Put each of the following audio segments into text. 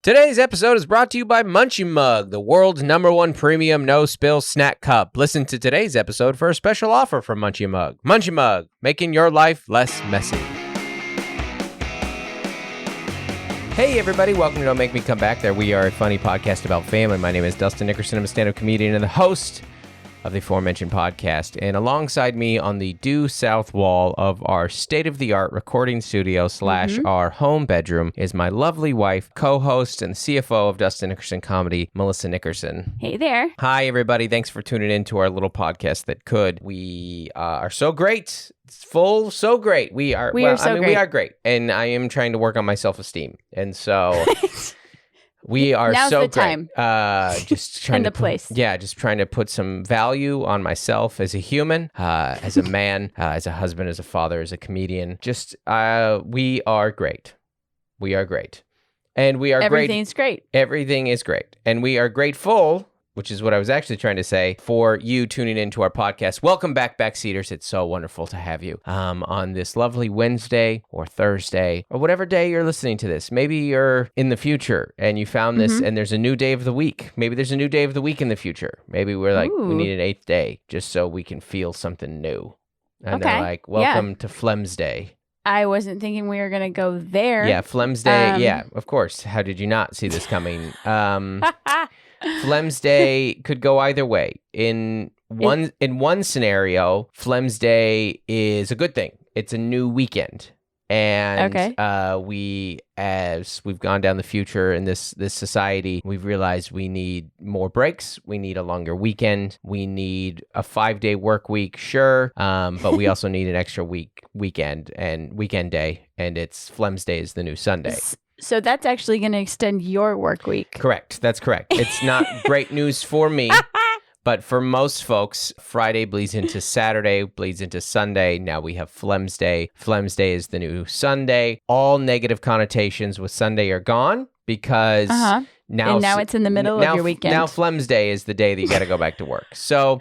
Today's episode is brought to you by Munchie Mug, the world's #1 premium no-spill snack cup. Listen to today's episode for a special offer from Munchie Mug. Munchie Mug, making your life less messy. Hey everybody, welcome to Don't Make Me Come Back There. We are a funny podcast about family. My name is Dustin Nickerson. I'm a stand-up comedian and the host of the aforementioned podcast. And alongside me on the due south wall of our state-of-the-art recording studio / our home bedroom is my lovely wife, co-host, and CFO of Dustin Nickerson Comedy, Melissa Nickerson. Hey there. Hi everybody. Thanks for tuning in to our little podcast that could. We are so great. It's full, so great. We are great. We are great. And I am trying to work on my self-esteem. And so... We are Now's so the great. Time. Just trying to place. Yeah, just trying to put some value on myself as a human, as a man, as a husband, as a father, as a comedian. Just we are great. We are great. And we are Everything's great. Everything is great. And we are grateful, which is what I was actually trying to say, for you tuning into our podcast. Welcome back, Backseaters. It's so wonderful to have you on this lovely Wednesday or Thursday or whatever day you're listening to this. Maybe you're in the future and you found this and there's a new day of the week. Maybe there's a new day of the week in the future. Maybe we're like, we need an 8th day just so we can feel something new. And they're like, welcome to Flemsday. I wasn't thinking we were going to go there. Yeah, Flemsday. Yeah, of course. How did you not see this coming? Flemsday could go either way. In one scenario, Flemsday is a good thing. It's a new weekend. And we, as we've gone down the future in this society, we've realized we need more breaks. We need a longer weekend. We need a 5-day work week, sure. But we also need an extra weekend and weekend day. And it's Flemsday is the new Sunday. So that's actually going to extend your work week. Correct. That's correct. It's not great news for me, but for most folks, Friday bleeds into Saturday, bleeds into Sunday. Now we have Flemsday. Flemsday is the new Sunday. All negative connotations with Sunday are gone because now it's in the middle of your weekend. Now Flemsday is the day that you got to go back to work. So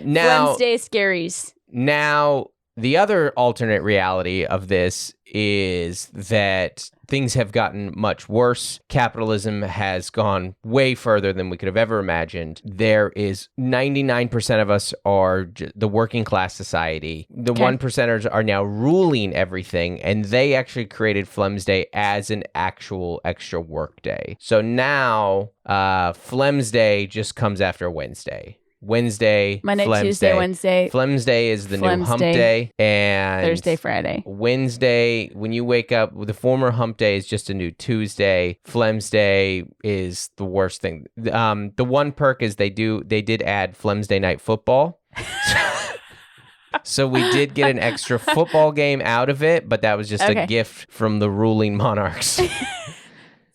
now Flemsday scaries. Now the other alternate reality of this is that things have gotten much worse. Capitalism has gone way further than we could have ever imagined. There is 99% of us are the working class society. The 1%ers are now ruling everything, and they actually created Flemsday as an actual extra work day. So now Flemsday just comes after Wednesday. Monday, Flemsday. Tuesday, Wednesday. Flemsday is the new hump day. And Thursday, Friday. Wednesday, when you wake up, the former hump day is just a new Tuesday. Flemsday is the worst thing. The one perk is they did add Flemsday night football. So we did get an extra football game out of it, but that was just a gift from the ruling monarchs.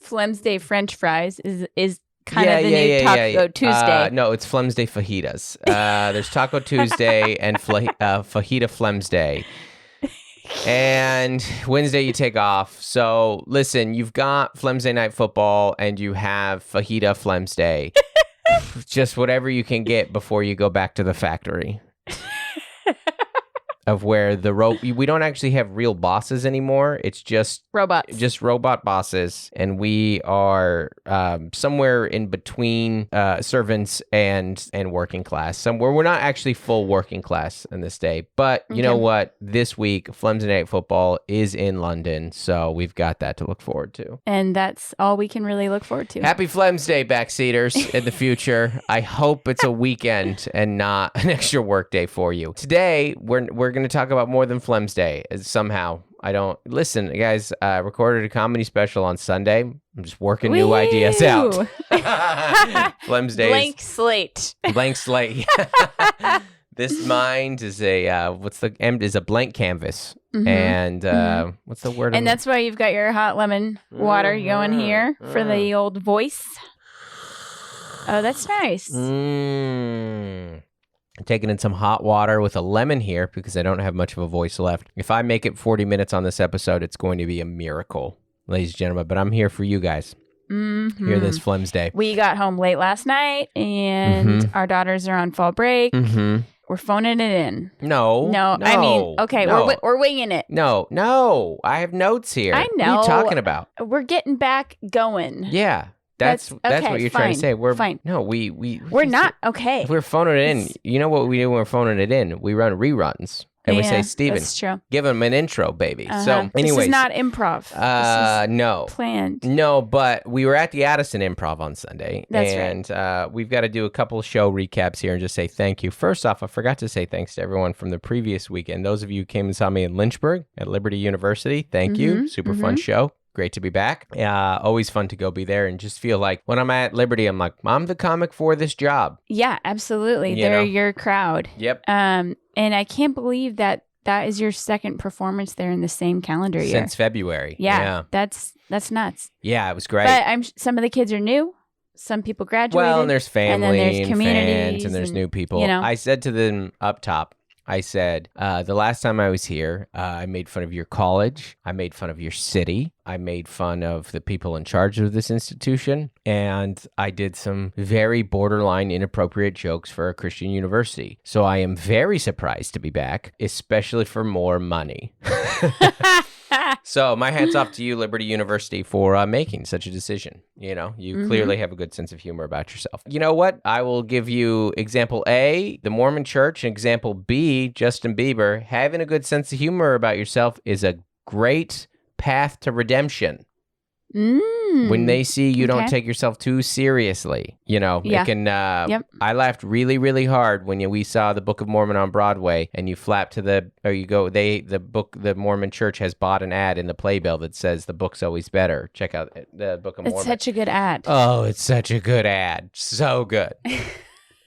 Flemsday French fries is kind of the new Taco Tuesday. No, it's Flemsday fajitas. There's Taco Tuesday and fajita Flemsday. And Wednesday you take off. So listen, you've got Flemsday night football and you have fajita Flemsday. Just whatever you can get before you go back to the factory. Of where we don't actually have real bosses anymore. It's just robots, just robot bosses, and we are somewhere in between servants and working class. Somewhere we're not actually full working class in this day, but you know what? This week, Flemsday Night Football is in London, so we've got that to look forward to, and that's all we can really look forward to. Happy Flemsday, Backseaters! In the future, I hope it's a weekend and not an extra work day for you. Today, we're going to talk about more than Flemsday somehow. I don't listen, guys. Recorded a comedy special on Sunday. I'm just working new ideas out. Flemsdays. Blank slate. This mind is a blank canvas. And what's the word? And that's why you've got your hot lemon water going here for the old voice. Oh, that's nice. I'm taking in some hot water with a lemon here because I don't have much of a voice left. If I make it 40 minutes on this episode, it's going to be a miracle, ladies and gentlemen. But I'm here for you guys. Here this Flemsday. We got home late last night, and our daughters are on fall break. We're phoning it in. No. I mean, okay, no. we're winging it. No. I have notes here. I know. What are you talking about? We're getting back going. Yeah. That's okay, what you're trying to say. We're fine. No, we're not okay. If we're phoning it in, you know what we do when we're phoning it in? We run reruns. And we say, Steven, that's true. Give him an intro, baby. So, anyways. This is not improv. No. Planned. No, but we were at the Addison Improv on Sunday. That's right. And we've got to do a couple of show recaps here and just say thank you. First off, I forgot to say thanks to everyone from the previous weekend. Those of you who came and saw me in Lynchburg at Liberty University, thank you. Super fun show. Great to be back. Always fun to go be there and just feel like when I'm at Liberty, I'm like, I'm the comic for this job. Yeah, absolutely. They're your crowd. Yep. And I can't believe that is your second performance there in the same calendar year. Since February. Yeah. That's nuts. Yeah, it was great. But some of the kids are new. Some people graduated. Well, and there's family and then there's fans and there's new people. I said to them up top, I said, the last time I was here, I made fun of your college. I made fun of your city. I made fun of the people in charge of this institution. And I did some very borderline inappropriate jokes for a Christian university. So I am very surprised to be back, especially for more money. So my hat's off to you, Liberty University, for making such a decision. You clearly have a good sense of humor about yourself. You know what? I will give you example A, the Mormon Church, and example B, Justin Bieber. Having a good sense of humor about yourself is a great path to redemption. When they see you don't take yourself too seriously, it can. I laughed really, really hard when we saw the Book of Mormon on Broadway, and you flap to the Mormon Church has bought an ad in the playbill that says the book's always better. Check out the Book of Mormon. It's such a good ad. Oh, it's such a good ad. So good.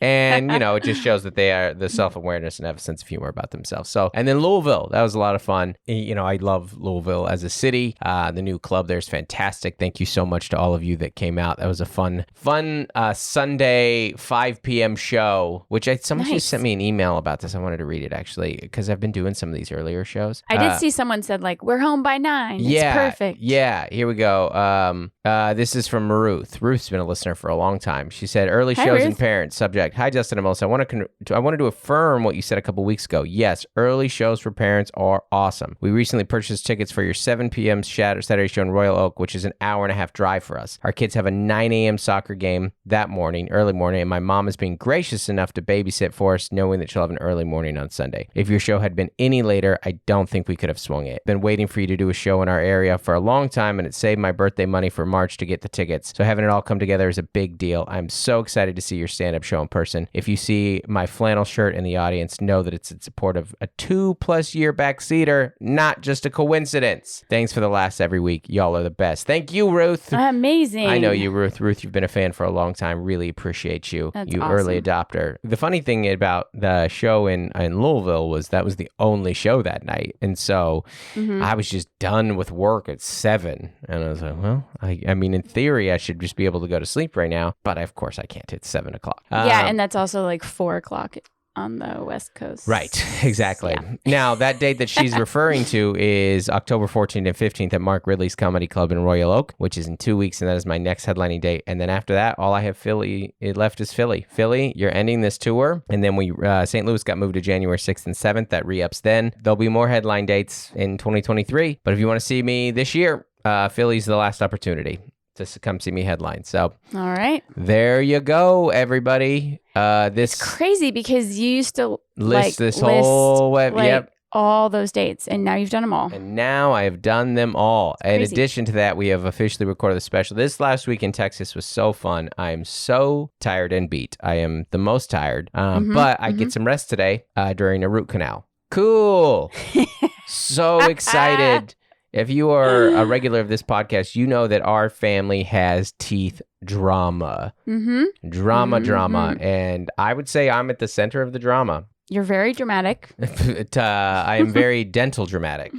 And, it just shows that they are the self-awareness and have a sense of humor about themselves. So, and then Louisville, that was a lot of fun. I love Louisville as a city. The new club there is fantastic. Thank you so much to all of you that came out. That was a fun Sunday 5 p.m. show, which someone just sent me an email about this. I wanted to read it, actually, because I've been doing some of these earlier shows. I did see someone said, we're home by 9. It's perfect. Yeah, here we go. This is from Ruth. Ruth's been a listener for a long time. She said, early Hi, shows Ruth. and parents, subject. Hi, Dustin and Mel. I wanted to affirm what you said a couple weeks ago. Yes, early shows for parents are awesome. We recently purchased tickets for your 7 p.m. Saturday show in Royal Oak, which is an hour-and-a-half drive for us. Our kids have a 9 a.m. soccer game that morning, early morning, and my mom is being gracious enough to babysit for us, knowing that she'll have an early morning on Sunday. If your show had been any later, I don't think we could have swung it. Been waiting for you to do a show in our area for a long time, and it saved my birthday money for March to get the tickets. So having it all come together is a big deal. I'm so excited to see your stand-up show in person. If you see my flannel shirt in the audience, know that it's in support of a 2+ year backseater, not just a coincidence. Thanks for the laughs every week. Y'all are the best. Thank you, Ruth. Amazing. I know you, Ruth. Ruth, you've been a fan for a long time. Really appreciate you. That's you awesome. Early adopter. The funny thing about the show in Louisville was that was the only show that night. And so I was just done with work at 7. And I was like, well, I mean, in theory, I should just be able to go to sleep right now. But of course I can't. It's 7 o'clock. Yeah, and that's also 4 o'clock on the West Coast. Right, exactly. Yeah. Now, that date that she's referring to is October 14th and 15th at Mark Ridley's Comedy Club in Royal Oak, which is in 2 weeks, and that is my next headlining date. And then after that, all I have left is Philly. Philly, you're ending this tour, and then St. Louis got moved to January 6th and 7th. That re-ups then. There'll be more headline dates in 2023, but if you want to see me this year, Philly's the last opportunity to come see me headline. So, all right, there you go, everybody. This it's crazy because you used to list whole web. Yep. All those dates, and now you've done them all. And now I have done them all. In addition to that, we have officially recorded the special. This last week in Texas was so fun. I am so tired and beat. I am the most tired, but I get some rest today during a root canal. Cool. So excited. If you are a regular of this podcast, you know that our family has teeth drama. Drama. And I would say I'm at the center of the drama. You're very dramatic. I am very dental dramatic.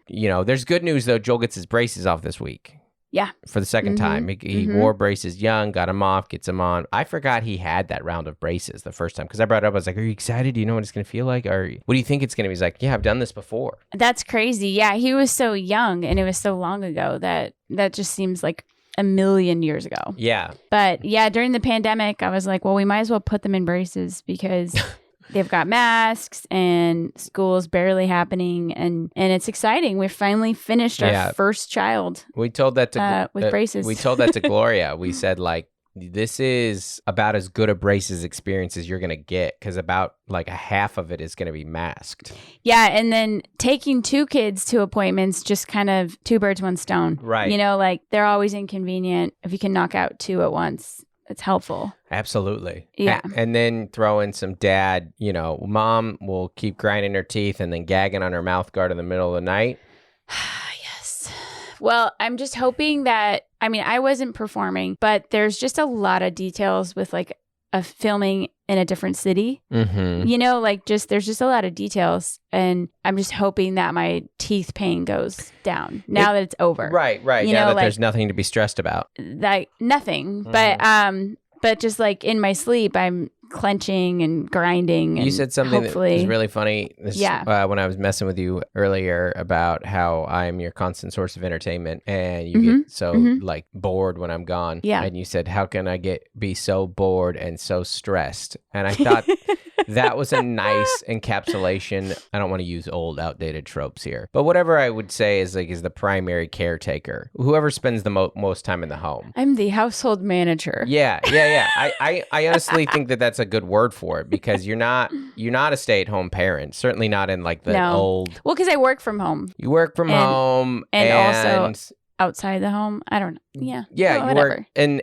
There's good news, though. Joel gets his braces off this week. Yeah. For the second time. He wore braces young, got them off, gets them on. I forgot he had that round of braces the first time because I brought it up. I was like, are you excited? Do you know what it's going to feel like? Or what do you think it's going to be? He's like, yeah, I've done this before. That's crazy. Yeah, he was so young and it was so long ago that just seems like a million years ago. Yeah. But yeah, during the pandemic, I was like, well, we might as well put them in braces because they've got masks and school's barely happening, and it's exciting. We've finally finished our first child. We told that to with braces. We told that to Gloria. We said, like, this is about as good a braces experience as you're going to get, because about like a half of it is going to be masked. Yeah. And then taking 2 kids to appointments, just kind of 2 birds, 1 stone. Right. You know, like they're always inconvenient. If you can knock out 2 at once, it's helpful. Absolutely. Yeah. And then throw in some dad, you know, mom will keep grinding her teeth and then gagging on her mouth guard in the middle of the night. Yes. Well, I'm just hoping that, I mean, I wasn't performing, but there's just a lot of details with like a filming in a different city. Mm-hmm. You know, like there's just a lot of details. And I'm just hoping that my teeth pain goes down now that it's over. Right. You now know, that like, there's nothing to be stressed about. Like nothing. But just like in my sleep, I'm clenching and grinding. And you said something that was really funny. When I was messing with you earlier about how I'm your constant source of entertainment, and you get so like bored when I'm gone. Yeah. And you said, how can I be so bored and so stressed? And I thought that was a nice encapsulation. I don't want to use old, outdated tropes here, but whatever I would say is the primary caretaker, whoever spends the most time in the home. I'm the household manager. Yeah. I honestly think that's a good word for it, because you're not a stay-at-home parent. Certainly not in like the old. Well, because I work from home. You work from home, and also outside the home. I don't know. Yeah. Yeah, you work, and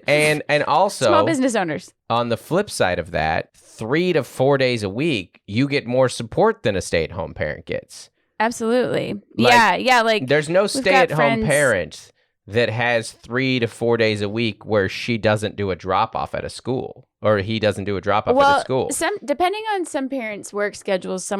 also small business owners. On the flip side of that, 3 to 4 days a week, you get more support than a stay-at-home parent gets. Absolutely. Like, yeah. Like there's no stay-at-home parent that has 3 to 4 days a week where she doesn't do a drop-off at a school, or he doesn't do a drop-off at a school. Depending on some parents' work schedules,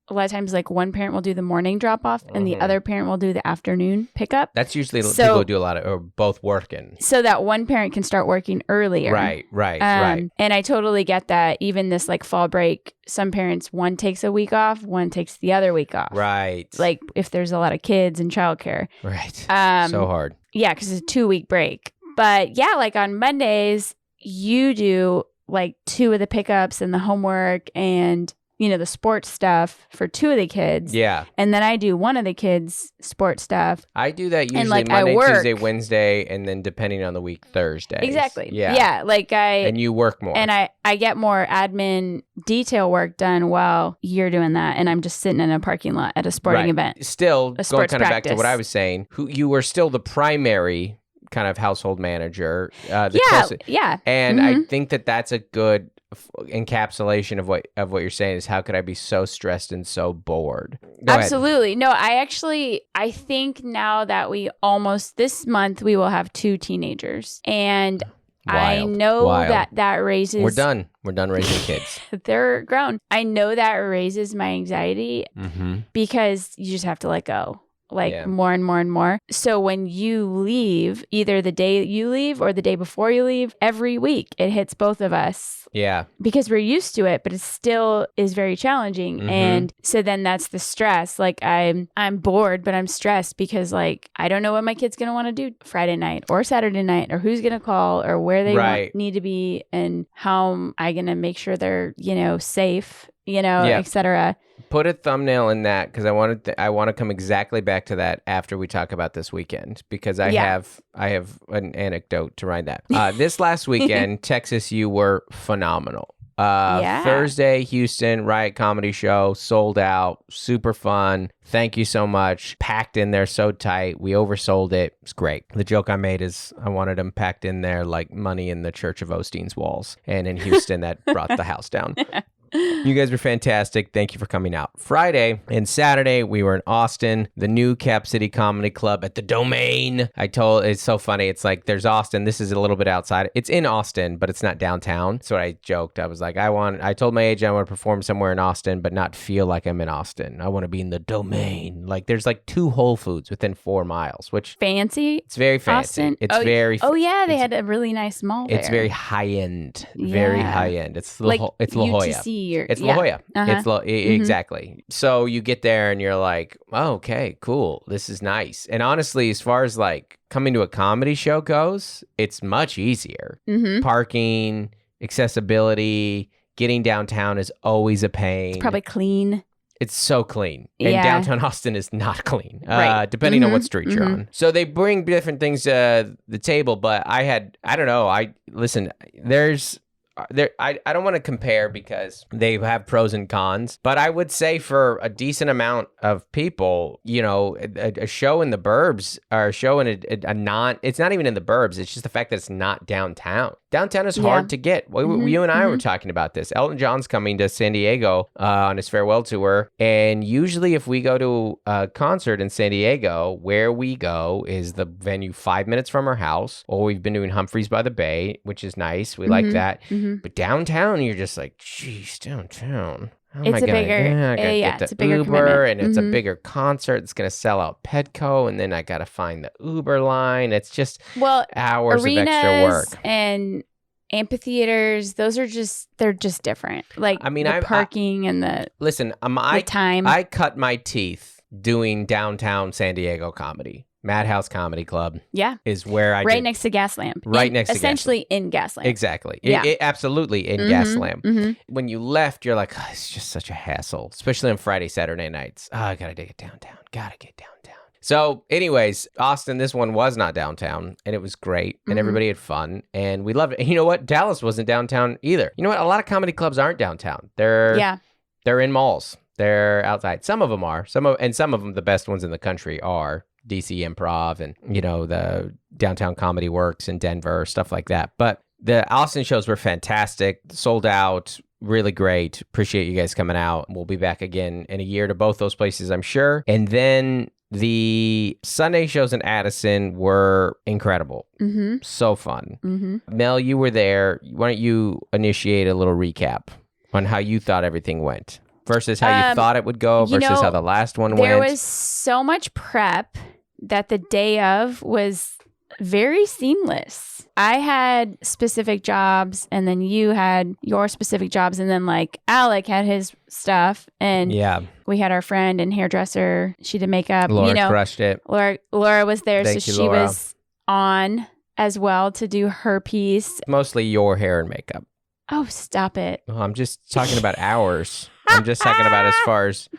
a lot of times, like one parent will do the morning drop off and the other parent will do the afternoon pickup. That's usually people who do a lot of, or both working. So that one parent can start working earlier. Right. And I totally get that. Even this like fall break, some parents, one takes a week off, one takes the other week off. Right. Like if there's a lot of kids and childcare. Right. So hard. Yeah, because it's a 2-week break. But yeah, like on Mondays, you do like 2 of the pickups and the homework and the sports stuff for 2 of the kids. Yeah. And then I do 1 of the kids' sports stuff. I do that usually Monday, Tuesday, Wednesday, and then depending on the week, Thursday. Exactly. Yeah. Yeah. And you work more. And I get more admin detail work done while you're doing that. And I'm just sitting in a parking lot at a sporting event. Still, going kind of back to what I was saying, you were still the primary kind of household manager. Yeah. And I think that's a good encapsulation of what you're saying is, how could I be so stressed and so bored? Go Absolutely. Ahead. No, I think now that this month we will have 2 teenagers, and I know that raises. We're done raising kids. They're grown. I know that raises my anxiety because you just have to let go. More and more and more. So when you leave, either the day you leave or the day before you leave, every week it hits both of us. Yeah. Because we're used to it, but it still is very challenging. And so then that's the stress. Like I'm bored, but I'm stressed because like I don't know what my kid's going to want to do Friday night or Saturday night, or who's going to call, or where they need to be, and how am I going to make sure they're, safe, etc. Put a thumbnail in that, because I want to come exactly back to that after we talk about this weekend, because I have an anecdote to ride that. This last weekend, Texas, you were phenomenal. Thursday, Houston, Riot Comedy Show, sold out, super fun. Thank you so much. Packed in there so tight. We oversold it. It's great. The joke I made is I wanted them packed in there like money in the Church of Osteen's walls. And in Houston, that brought the house down. You guys were fantastic. Thank you for coming out. Friday and Saturday, we were in Austin, the new Cap City Comedy Club at the Domain. It's so funny. It's like there's Austin. This is a little bit outside. It's in Austin, but it's not downtown. So I joked. I was like, I told my agent I want to perform somewhere in Austin, but not feel like I'm in Austin. I want to be in the Domain. Like there's like 2 Whole Foods within 4 miles, which fancy. It's very fancy. Austin? It's very. Oh yeah, they had a really nice mall there. It's very high end. Very high end. It's La Jolla. It's La Jolla. Exactly. So you get there and you're like, oh, okay, cool. This is nice. And honestly, as far as like coming to a comedy show goes, it's much easier. Parking, accessibility, Getting downtown is always a pain. It's probably clean. It's so clean. And Yeah. downtown Austin is not clean, Right. depending on what street you're on. So they bring different things to the table, but I don't know. I don't want to compare because they have pros and cons, but I would say for a decent amount of people, you know, a show in the burbs or a show in it's not even in the burbs. It's just the fact that it's not downtown. Downtown is hard to get. You and I were talking about this. Elton John's coming to San Diego on his farewell tour. And usually if we go to a concert in San Diego, where we go is the venue 5 minutes from our house, or we've been doing Humphreys by the Bay, which is nice. We like that. But downtown, you're just like, geez, downtown. How am I gonna get it's a the bigger Uber, commitment. and it's a bigger concert. It's gonna sell out Petco, and then I gotta find the Uber line. It's just hours of extra work. And amphitheaters, they're just different. Like the parking and the time. I cut my teeth doing downtown San Diego comedy. Madhouse Comedy Club is where I right next to Gaslamp. Essentially in Gaslamp. Exactly. Absolutely in Gaslamp. When you left, you're like, oh, it's just such a hassle, especially on Friday, Saturday nights. Oh, I gotta get downtown. So anyways, Austin, this one was not downtown, and it was great, and everybody had fun, and we loved it. And you know what? Dallas wasn't downtown either. You know what? A lot of comedy clubs aren't downtown. They're in malls. They're outside. Some of them are. Some of them, the best ones in the country, are DC Improv and, you know, the Downtown Comedy Works in Denver, stuff like that. But the Austin shows were fantastic, sold out, really great. Appreciate you guys coming out. We'll be back again in a year to both those places, I'm sure. And then the Sunday shows in Addison were incredible. So fun. Mel, you were there. Why don't you initiate a little recap on how you thought everything went versus how you thought it would go versus how the last one went? There was so much prep that the day of was very seamless. I had specific jobs, and then you had your specific jobs, and then like Alec had his stuff, and we had our friend and hairdresser. She did makeup. Laura crushed it. Laura was there, Thank so you, she Laura. was on as well to do her piece. Mostly your hair and makeup. Oh, stop it! Well, I'm just talking about hours. I'm just talking about as far as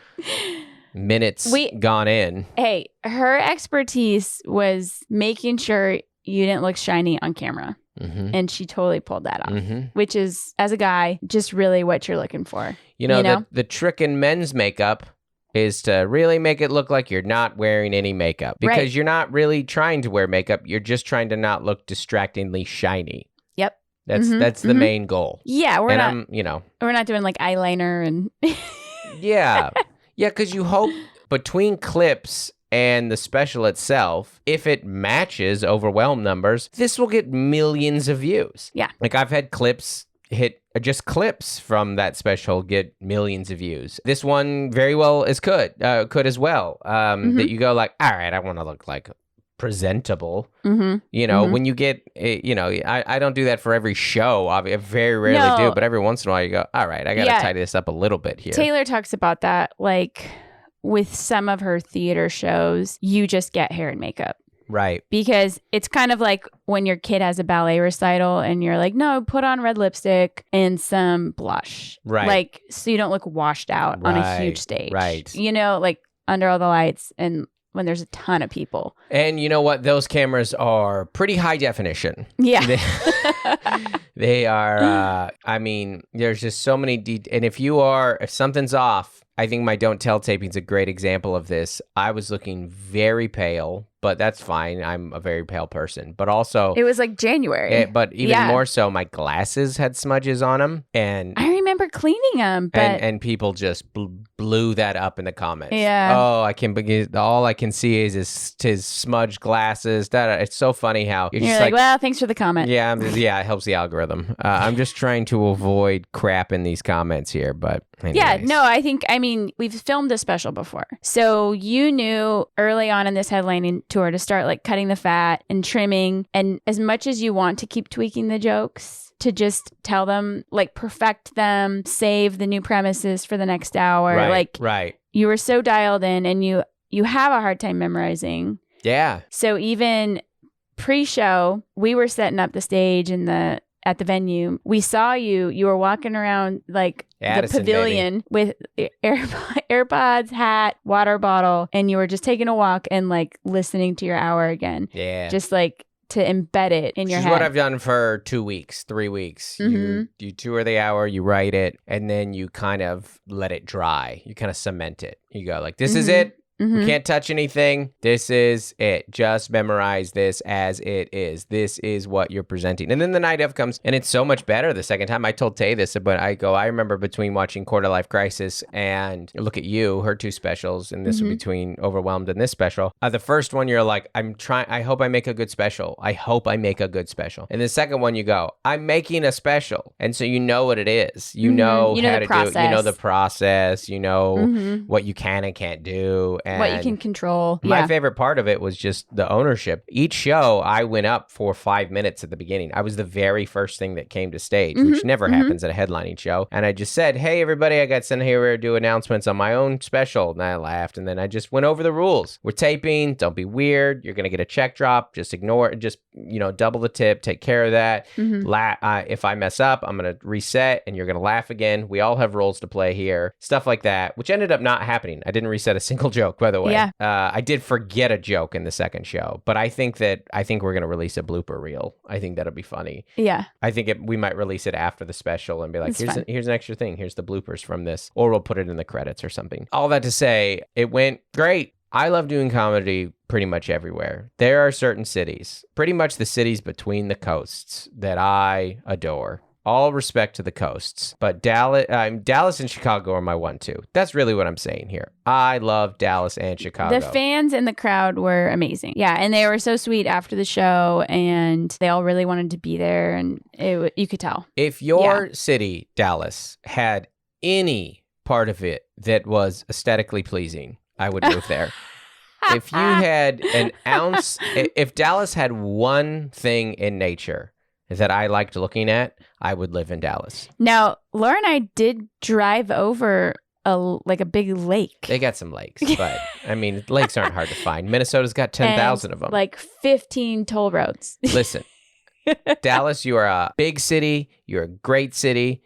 minutes gone in. Hey, her expertise was making sure you didn't look shiny on camera. And she totally pulled that off, which is, as a guy, just really what you're looking for. You know? The trick in men's makeup is to really make it look like you're not wearing any makeup, because you're not really trying to wear makeup. You're just trying to not look distractingly shiny. Yep. That's the main goal. Yeah, we're not doing like eyeliner and Yeah, because you hope between clips and the special itself, if it matches overwhelm numbers, this will get millions of views. Yeah. Like I've had clips hit, just clips from that special get millions of views. This one very well could as well. That you go like, all right, I want to look like presentable. You know, when you get, you know, I don't do that for every show. I very rarely do, but every once in a while you go, all right, I got to tidy this up a little bit here. Taylor talks about that, like with some of her theater shows, you just get hair and makeup. Right. Because it's kind of like when your kid has a ballet recital and you're like, no, put on red lipstick and some blush. Right. Like, so you don't look washed out on a huge stage. Right. You know, like under all the lights and when there's a ton of people. And you know what? Those cameras are pretty high definition. Yeah. They are, I mean, there's just so many, and if something's off, I think my Don't Tell taping's a great example of this. I was looking very pale, but that's fine. I'm a very pale person. But also... It was like January. But even more so, my glasses had smudges on them. And I remember cleaning them, but... And people just blew that up in the comments. Yeah. Oh, all I can see is his smudged glasses. It's so funny how... You're just like, well, thanks for the comment. Yeah, it helps the algorithm. I'm just trying to avoid crap in these comments here, but... Anyways. Yeah, no, I mean, we've filmed a special before. So you knew early on in this headlining tour to start like cutting the fat and trimming. And as much as you want to keep tweaking the jokes, to just tell them, like perfect them, save the new premises for the next hour. Right. You were so dialed in and you have a hard time memorizing. Yeah. So even pre-show, we were setting up the stage and the at the venue. We saw you. You were walking around like Addison, the pavilion with AirPods, hat, water bottle, and you were just taking a walk and like listening to your hour again. Yeah. Just like to embed it in your head. Which is what I've done for 2 weeks, 3 weeks. You tour the hour, you write it, and then you kind of let it dry. You kind of cement it. You go like, this is it. We can't touch anything. This is it. Just memorize this as it is. This is what you're presenting. And then the night of comes, and it's so much better the second time. I told Tay this, but I remember between watching Quarter Life Crisis and Look at You, her 2 specials, and this was between Overwhelmed and this special. The first one, you're like, I hope I make a good special. I hope I make a good special. And the second one, you go, I'm making a special. And so you know what it is. You know how to do it. You know the process. You know what you can and can't do. And what you can control. My favorite part of it was just the ownership. Each show, I went up for 5 minutes at the beginning. I was the very first thing that came to stage, which never happens at a headlining show. And I just said, hey, everybody, I got sent here to do announcements on my own special. And I laughed. And then I just went over the rules. We're taping. Don't be weird. You're going to get a check drop. Just ignore it. Just, double the tip. Take care of that. If I mess up, I'm going to reset and you're going to laugh again. We all have roles to play here. Stuff like that, which ended up not happening. I didn't reset a single joke, by the way. Yeah. I did forget a joke in the second show, but I think we're going to release a blooper reel. I think that'll be funny. Yeah. I think we might release it after the special and be like, here's an extra thing. Here's the bloopers from this, or we'll put it in the credits or something. All that to say, it went great. I love doing comedy pretty much everywhere. There are certain cities, pretty much the cities between the coasts, that I adore. All respect to the coasts, but Dallas and Chicago are my 1-2. That's really what I'm saying here. I love Dallas and Chicago. The fans in the crowd were amazing. Yeah, and they were so sweet after the show, and they all really wanted to be there, and you could tell. If your city, Dallas, had any part of it that was aesthetically pleasing, I would move there. If you had an ounce, if Dallas had one thing in nature that I liked looking at, I would live in Dallas. Now, Laura and I did drive over a big lake. They got some lakes, but I mean, lakes aren't hard to find. Minnesota's got 10,000 of them. Like 15 toll roads. Listen, Dallas, you are a big city. You're a great city.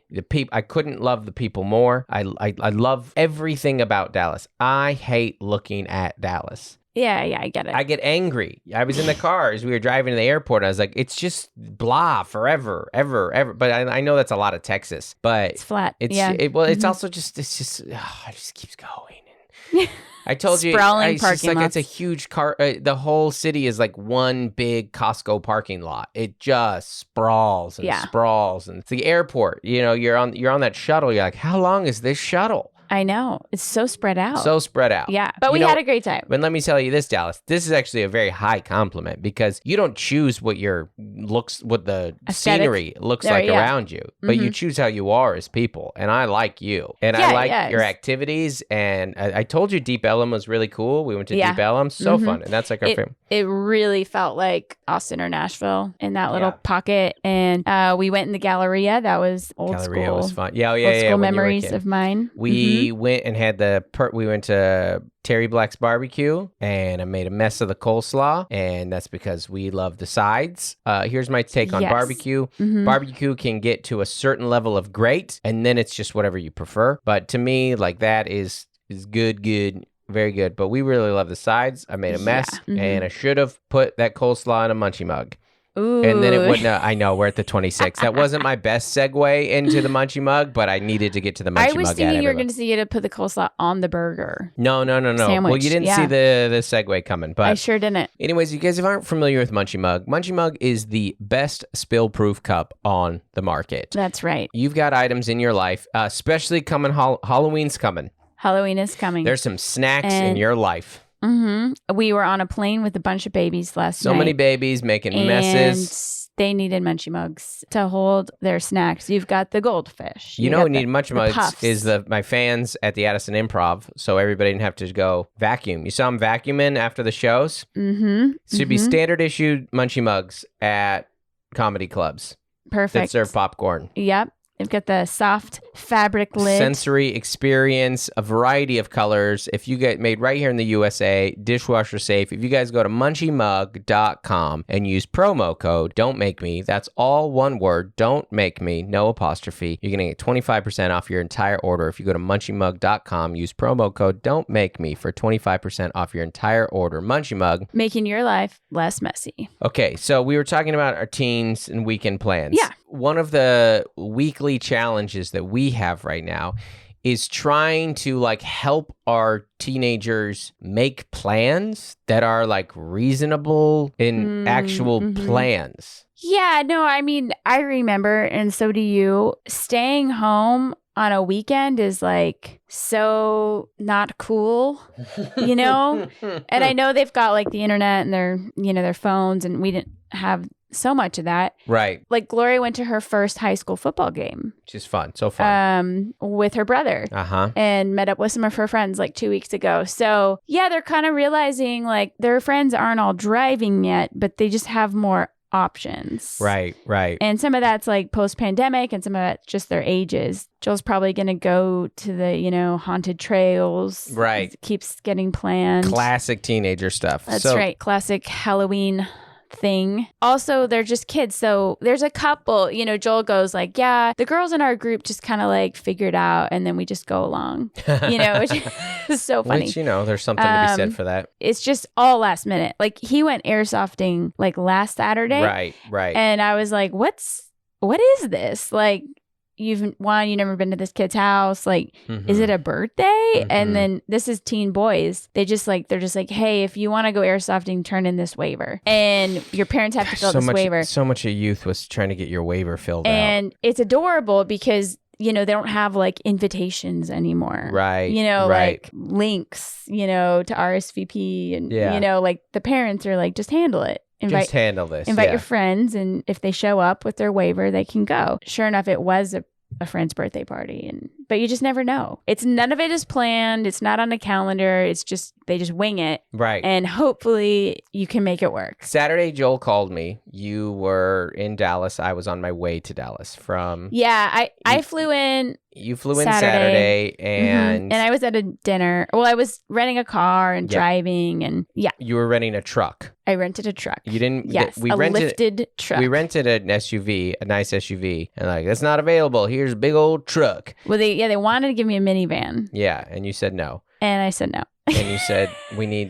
I couldn't love the people more. I love everything about Dallas. I hate looking at Dallas. Yeah, I get it. I get angry. I was in the car as we were driving to the airport. I was like, it's just blah forever, ever. But I know that's a lot of Texas, but it's flat. It's also just, it just keeps going. I told you, sprawling it's parking lots. It's a huge car. The whole city is like one big Costco parking lot. It just sprawls and sprawls. And it's the airport. You're on that shuttle. You're like, how long is this shuttle? I know. It's so spread out. Yeah. But we had a great time. But let me tell you this, Dallas. This is actually a very high compliment because you don't choose what the scenery looks like around you, but you choose how you are as people. And I like you. And I like your activities. And I told you Deep Ellum was really cool. We went to Deep Ellum. So fun. And that's like our favorite. It really felt like Austin or Nashville in that little pocket. And we went in the Galleria. That was old school. Galleria was fun. Yeah. Old school memories of mine. We went and had we went to Terry Black's barbecue and I made a mess of the coleslaw, and that's because we love the sides. Here's my take on barbecue. Barbecue can get to a certain level of great, and then it's just whatever you prefer. But to me, like that is good, very good. But we really love the sides. I made a mess, and I should have put that coleslaw in a munchie mug. Ooh. And then it wouldn't. I know we're at the 26. That wasn't my best segue into the munchie mug, but I needed to get to the munchie mug. I was thinking you were going to see you to put the coleslaw on the burger. No. Sandwich. Well, you didn't see the segue coming, but I sure didn't. Anyways, you guys, if aren't familiar with munchie mug is the best spill-proof cup on the market. That's right. You've got items in your life, especially coming. Halloween's coming. Halloween is coming. There's some snacks in your life. We were on a plane with a bunch of babies last night. So many babies making messes. They needed munchie mugs to hold their snacks. You've got the goldfish. You know who needed munchie mugs puffs. Is my fans at the Addison Improv, so everybody didn't have to go vacuum. You saw them vacuuming after the shows? Should be standard issue munchie mugs at comedy clubs. Perfect. That serve popcorn. Yep. They've got the soft fabric lid. Sensory experience, a variety of colors. If you get made right here in the USA, dishwasher safe. If you guys go to munchiemug.com and use promo code Don't Make Me, that's all one word, Don't Make Me, no apostrophe, you're going to get 25% off your entire order. If you go to munchiemug.com, use promo code Don't Make Me for 25% off your entire order. Munchie Mug. Making your life less messy. Okay, so we were talking about our teens and weekend plans. Yeah. One of the weekly challenges that we have right now is trying to like help our teenagers make plans that are like reasonable in actual plans. Yeah, no, I mean, I remember, and so do you, staying home on a weekend is like so not cool, you know? And I know they've got like the internet and their phones, and we didn't have so much of that. Right. Like Gloria went to her first high school football game. Which is fun. So fun. With her brother. And met up with some of her friends like 2 weeks ago. So yeah, they're kind of realizing like their friends aren't all driving yet, but they just have more options. Right. And some of that's like post-pandemic, and some of that's just their ages. Joel's probably going to go to the, haunted trails. Right. It keeps getting planned. Classic teenager stuff. That's right. Classic Halloween thing. Also, they're just kids. So there's a couple, Joel goes like, yeah, the girls in our group just kind of like figure it out, and then we just go along, which is so funny. Which, there's something to be said for that. It's just all last minute. Like he went airsofting like last Saturday. Right. And I was like, what is this? Like, you've never been to this kid's house. Like, is it a birthday? And then this is teen boys. They're just like, hey, if you want to go airsofting, turn in this waiver. And your parents have to fill this waiver. So much of youth was trying to get your waiver filled out. And it's adorable because they don't have like invitations anymore. Right. Like links, to RSVP and, like the parents are like, just handle it. Just handle this. Invite your friends, and if they show up with their waiver, they can go. Sure enough, it was a friend's birthday party, but you just never know. None of it is planned. It's not on a calendar. It's just they just wing it. Right. And hopefully you can make it work. Saturday, Joel called me. You were in Dallas. I was on my way to Dallas from. Yeah, I flew in. You flew in Saturday and I was at a dinner. Well, I was renting a car and driving, and you were renting a truck. I rented a truck. You didn't? Yes, lifted truck. We rented an SUV, a nice SUV, and like, that's not available. Here's a big old truck. Well, they wanted to give me a minivan. Yeah, and you said no. And I said no. And you said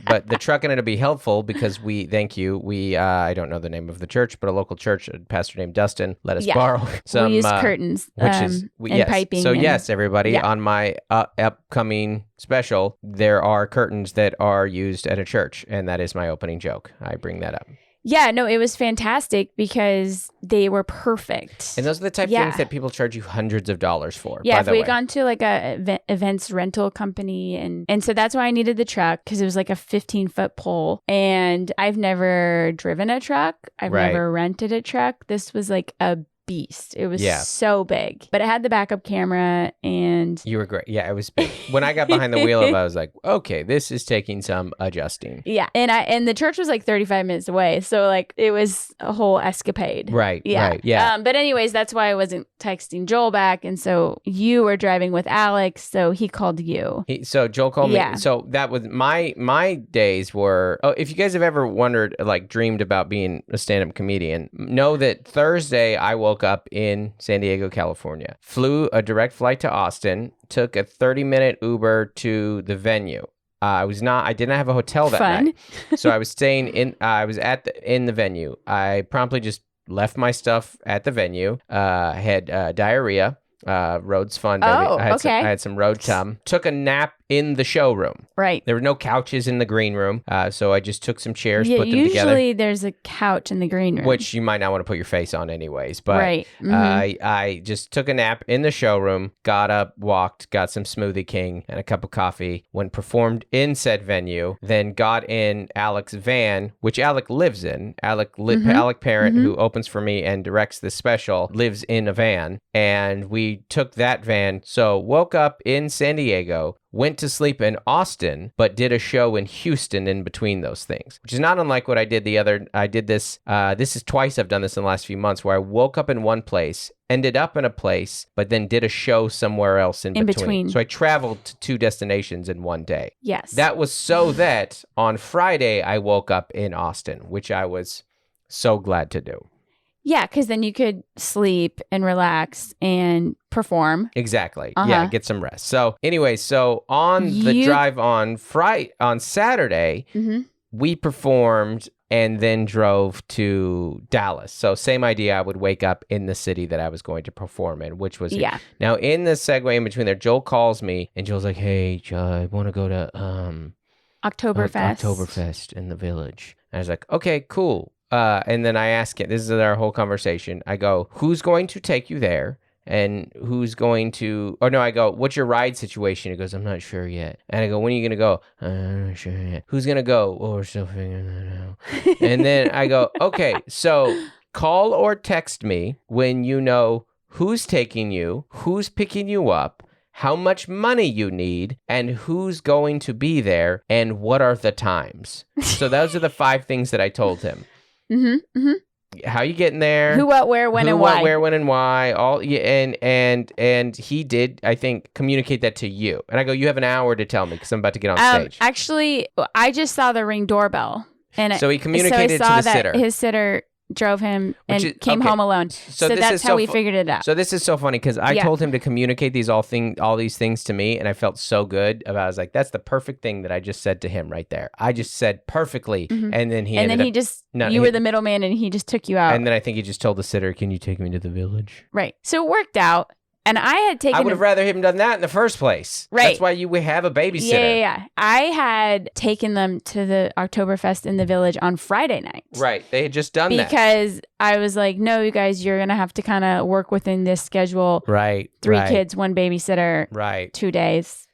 but the truck ended up be helpful because we I don't know the name of the church, but a local church, a pastor named Dustin, let us borrow some. We use curtains, and piping. So yes, everybody, on my upcoming special, there are curtains that are used at a church, and that is my opening joke. I bring that up. Yeah, no, it was fantastic because they were perfect. And those are the type of things that people charge you hundreds of dollars for. Yeah, by if the we way. had gone to like a events rental company, and so that's why I needed the truck, because it was like a 15-foot pole, and I've never driven a truck. I've never rented a truck. This was like a beast. It was so big, but it had the backup camera, and you were great. Yeah, it was big. When I got behind the wheel of it, I was like, okay, this is taking some adjusting. Yeah, and the church was like 35 minutes away, so like it was a whole escapade. Right. Yeah. Right. Yeah. But anyways, that's why I wasn't texting Joel back, and so you were driving with Alex, so he called you. So Joel called me. So that was my days were. Oh, if you guys have ever wondered, like dreamed about being a stand-up comedian, know that Thursday I woke up in San Diego, California, flew a direct flight to Austin, took a 30-minute Uber to the venue. I didn't have a hotel that night. So I was staying in the venue. I promptly just left my stuff at the venue, had diarrhea. Road's fun, baby. Oh, I had some road tum. Took a nap in the showroom. Right. There were no couches in the green room, so I just took some chairs, put them together. Usually there's a couch in the green room. Which you might not want to put your face on anyways. But I just took a nap in the showroom, got up, walked, got some Smoothie King and a cup of coffee, went performed in said venue, then got in Alec's van, which Alec lives in. Alec Parent, who opens for me and directs this special, lives in a van. And we took that van. So woke up in San Diego, went to sleep in Austin, but did a show in Houston in between those things, which is not unlike what I did this is twice I've done this in the last few months, where I woke up in one place, ended up in a place, but then did a show somewhere else in between. So I traveled to 2 destinations in one day. Yes. That was so that on Friday I woke up in Austin, which I was so glad to do. Yeah, because then you could sleep and relax and perform. Exactly. Yeah, get some rest. So anyway, on the drive on Saturday, we performed and then drove to Dallas. So same idea. I would wake up in the city that I was going to perform in, which was here. Now in the segue in between there, Joel calls me and Joel's like, "Hey, I want to go to Oktoberfest in the Village." And I was like, "Okay, cool." And then I ask it, this is our whole conversation. I go, "Who's going to take you there? And who's going to," or no, I go, "What's your ride situation?" He goes, "I'm not sure yet." And I go, "When are you going to go?" "I'm not sure yet." "Who's going to go?" "Oh, we're still figuring that out." And then I go, "Okay, so call or text me when you know who's taking you, who's picking you up, how much money you need, and who's going to be there, and what are the times." So those are the 5 things that I told him. How you getting there? Who, what, where, when, and why? Who, what, where, when, and why? All and he did, I think, communicate that to you. And I go, "You have an hour to tell me because I'm about to get on stage." Actually, I just saw the Ring doorbell, and so he communicated to the sitter. His sitter drove him and came home alone. So that's how we figured it out. So this is so funny because I told him to communicate all these things to me, and I felt so good about it. I was like, that's the perfect thing that I just said to him right there. I just said perfectly, and then you were the middleman, and he just took you out. And then I think he just told the sitter, "Can you take me to the Village?" Right. So it worked out. And I had taken. I would have rather him done that in the first place. Right. That's why we have a babysitter. Yeah. I had taken them to the Oktoberfest in the Village on Friday night. Right. They had just done that. Because I was like, "No, you guys, you're going to have to kind of work within this schedule." Right. 3 kids, 1 babysitter. Right. 3 days,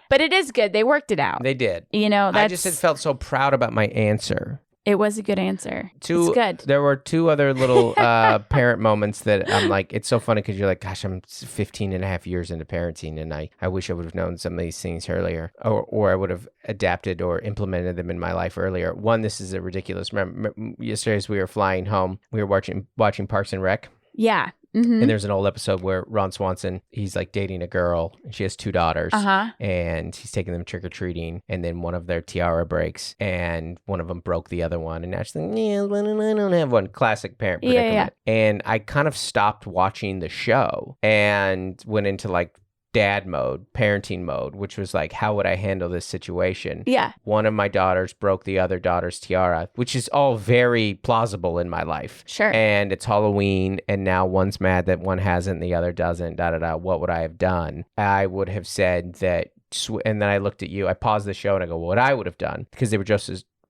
But it is good. They worked it out. They did. I just had felt so proud about my answer. It was a good answer. It's good. There were 2 other little parent moments that I'm like, it's so funny because you're like, gosh, I'm 15 and a half years into parenting, and I wish I would have known some of these things earlier, or I would have adapted or implemented them in my life earlier. One, this is a ridiculous. Remember, yesterday as we were flying home, we were watching Parks and Rec. Yeah. And there's an old episode where Ron Swanson, he's like dating a girl, and she has 2 daughters, and he's taking them trick-or-treating, and then one of their tiara breaks, and one of them broke the other one, and now she's like, "Yeah, I don't have one." Classic parent predicament. Yeah. And I kind of stopped watching the show and went into like dad mode, parenting mode, which was like, how would I handle this situation? Yeah. One of my daughters broke the other daughter's tiara, which is all very plausible in my life. Sure. And it's Halloween, and now one's mad that one hasn't, the other doesn't, What would I have done? I would have said that, and then I looked at you, I paused the show, and I go, what I would have done, because they were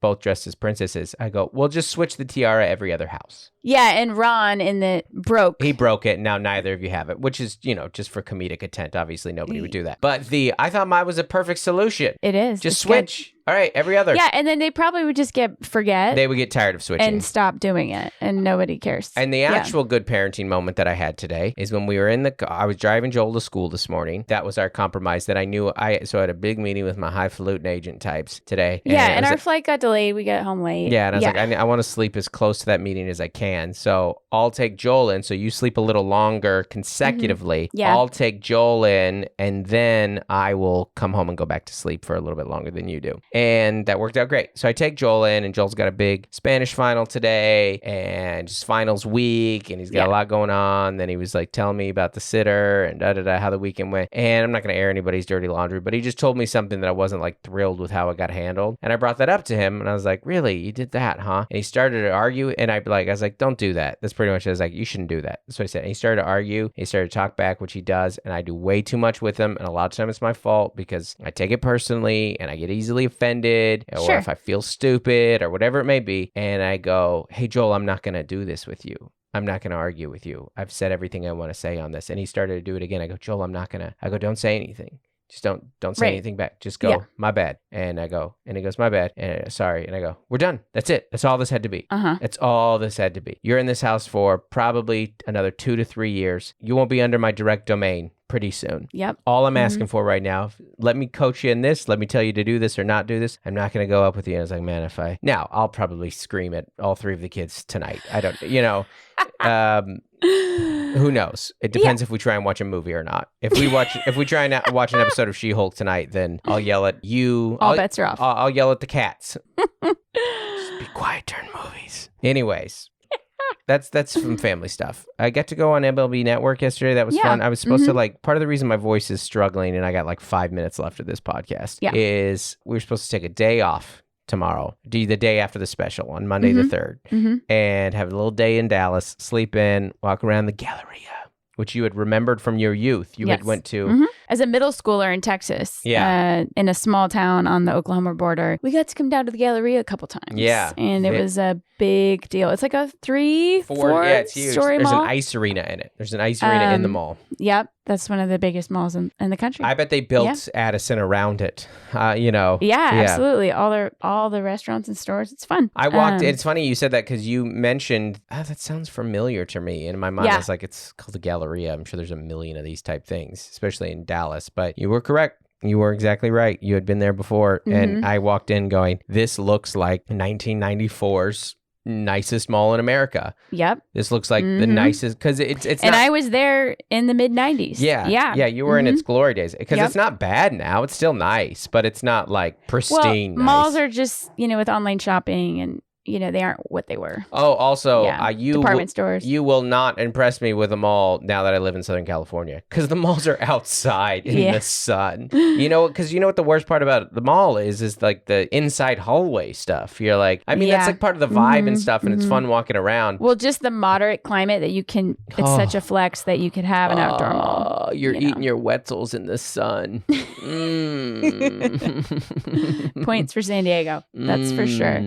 both dressed as princesses. I go, well, just switch the tiara every other house. Yeah, and Ron He broke it, and now neither of you have it, which is, just for comedic intent. Obviously, nobody would do that. But I thought mine was a perfect solution. It is. Just switch. Good. All right, every other. Yeah, and then they probably would just forget. They would get tired of switching. And stop doing it, and nobody cares. And the actual good parenting moment that I had today is when we were in the car. I was driving Joel to school this morning. That was our compromise that I knew. So I had a big meeting with my highfalutin agent types today. And our flight got delayed. We got home late. Yeah, and I was like, I want to sleep as close to that meeting as I can. So I'll take Joel in, so you sleep a little longer consecutively. Yeah. I'll take Joel in, and then I will come home and go back to sleep for a little bit longer than you do. And that worked out great. So I take Joel in, and Joel's got a big Spanish final today, and just finals week, and he's got a lot going on. Then he was like telling me about the sitter and how the weekend went. And I'm not going to air anybody's dirty laundry, but he just told me something that I wasn't like thrilled with how it got handled. And I brought that up to him, and I was like, really? You did that, huh? And he started to argue, and I was like, don't do that. That's pretty much, I was like, you shouldn't do that. That's what I said. And he started to argue. He started to talk back, which he does, and I do way too much with him. And a lot of times it's my fault because I take it personally, and I get easily offended. Or if I feel stupid or whatever it may be, and I go, hey, Joel, I'm not going to do this with you. I'm not going to argue with you. I've said everything I want to say on this. And he started to do it again. I go, Joel, I'm not going to. I go, don't say anything. Just don't say Right. anything back. Just go, Yeah. my bad. And I go, and he goes, my bad. And sorry. And I go, we're done. That's it. That's all this had to be. That's all this had to be. You're in this house for probably another 2 to 3 years. You won't be under my direct domain pretty soon. Yep. All I'm asking for right now, let me coach you in this. Let me tell you to do this or not do this. I'm not going to go up with you. And I was like, man, now I'll probably scream at all 3 of the kids tonight. I don't, who knows? It depends if we try and watch a movie or not. If we try and watch an episode of She-Hulk tonight, then I'll yell at you. All bets are off. I'll yell at the cats. Just be quiet during movies. Anyways. That's some family stuff. I got to go on MLB Network yesterday. That was fun. I was supposed to part of the reason my voice is struggling and I got 5 minutes left of this podcast is we were supposed to take a day off tomorrow, the day after the special on Monday the 3rd, and have a little day in Dallas, sleep in, walk around the Galleria, which you had remembered from your youth. You had went to. As a middle schooler in Texas, in a small town on the Oklahoma border, we got to come down to the Galleria a couple times. Yeah. And it was a big deal. It's like a 4 it's huge. story There's mall. an ice arena in it. There's an ice arena in the mall. Yep. That's one of the biggest malls in the country. I bet they built Addison around it. Yeah, absolutely. All the restaurants and stores. It's fun. I walked. It's funny you said that because you mentioned that sounds familiar to me. And in my mind, I was like, it's called the Galleria. I'm sure there's a million of these type things, especially in Dallas. But you were correct. You were exactly right. You had been there before. And I walked in going, this looks like 1994's nicest mall in America. Yep. This looks like the nicest because it's and I was there in the mid 90s. Yeah. You were in its glory days because it's not bad now. It's still nice, but it's not pristine. Well, malls are just with online shopping and they aren't what they were. Oh, also, department stores. You will not impress me with a mall now that I live in Southern California because the malls are outside in the sun. Because what the worst part about the mall is the inside hallway stuff. You're that's part of the vibe and stuff, and it's fun walking around. Well, just the moderate climate that you can, it's such a flex that you could have an outdoor mall. You're eating your Wetzels in the sun. Points for San Diego. That's for sure.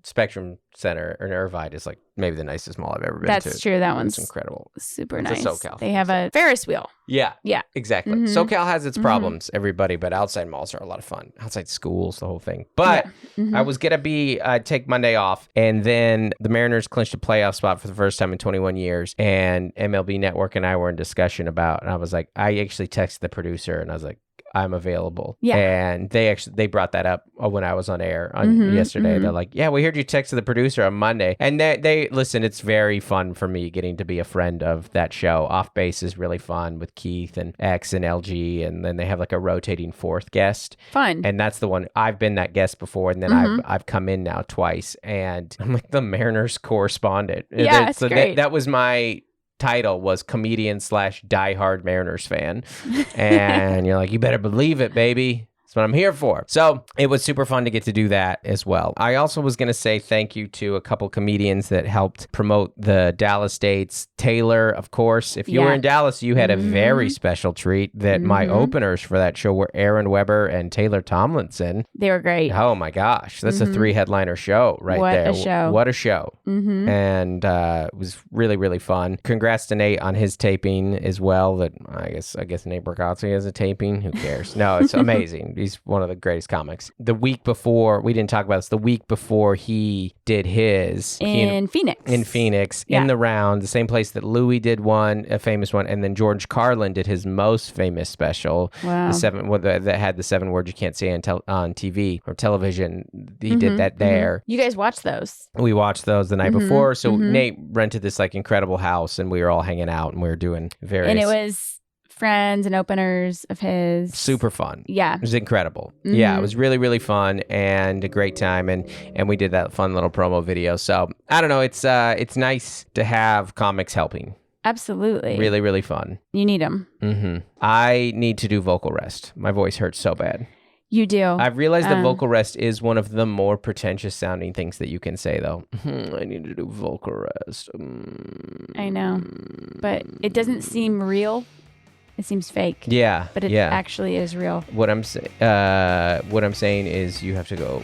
Spectrum Center in Irvine is maybe the nicest mall I've ever been to. That's true. That one's incredible. Super It's nice. a SoCal they have a Ferris wheel. Yeah. Yeah. Exactly. SoCal has its problems, everybody, but outside malls are a lot of fun. Outside schools, the whole thing. But I was going to take Monday off, and then the Mariners clinched a playoff spot for the first time in 21 years, and MLB Network and I were in discussion about, and I was like, I actually texted the producer, and I was like, I'm available. Yeah. And they brought that up when I was on air yesterday. They're like, yeah, we heard you text the producer on Monday. And they listen, it's very fun for me getting to be a friend of that show. Off Base is really fun with Keith and X and LG. And then they have a rotating fourth guest. Fun. And that's the one. I've been that guest before. And then I've come in now twice. And I'm the Mariners correspondondent. Yeah, it's great. That was my title, was comedian / diehard Mariners fan. And you're like, you better believe it, baby. That's what I'm here for. So it was super fun to get to do that as well. I also was going to say thank you to a couple comedians that helped promote the Dallas dates. Taylor, of course. If you were in Dallas, you had a very special treat that my openers for that show were Aaron Weber and Taylor Tomlinson. They were great. Oh my gosh. That's a 3-headliner show right there. What a show. And it was really, really fun. Congrats to Nate on his taping as well. That I guess Nate Bargatze has a taping. Who cares? No, it's amazing. He's one of the greatest comics. The week before, we didn't talk about this, the week before he did his... In Phoenix. In the round, the same place that Louis did one, a famous one, and then George Carlin did his most famous special. Wow. That had the 7 words you can't say on TV or television. He did that there. You guys watched those? We watched those the night before. So Nate rented this incredible house, and we were all hanging out, and we were doing various... And it was friends and openers of his. Super fun. Yeah. It was incredible. Yeah, it was really, really fun and a great time. And we did that fun little promo video. So I don't know. It's nice to have comics helping. Absolutely. Really, really fun. You need them. I need to do vocal rest. My voice hurts so bad. You do. I've realized that vocal rest is one of the more pretentious sounding things that you can say, though. I need to do vocal rest. I know. But it doesn't seem real. It seems fake. Yeah. But it actually is real. What I'm saying is you have to go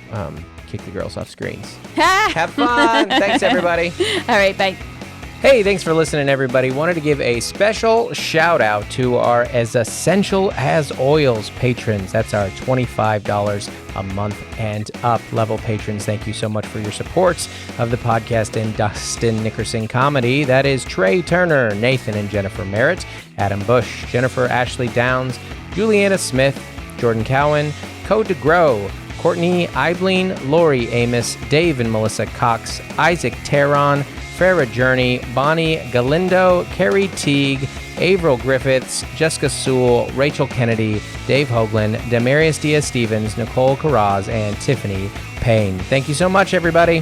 kick the girls off screens. Have fun. Thanks, everybody. All right. Bye. Hey, thanks for listening, everybody. Wanted to give a special shout out to our As Essential as Oils patrons. That's our $25 a month and up level patrons. Thank you so much for your support of the podcast and Dustin Nickerson comedy. That is Trey Turner, Nathan and Jennifer Merritt, Adam Bush, Jennifer Ashley Downs, Juliana Smith, Jordan Cowan, Code to Grow, Courtney Eibling, Lori Amos, Dave and Melissa Cox, Isaac Terron, Farrah Journey, Bonnie Galindo, Carrie Teague, Avril Griffiths, Jessica Sewell, Rachel Kennedy, Dave Hoagland, Demarius Diaz-Stevens, Nicole Carraz, and Tiffany Payne. Thank you so much, everybody.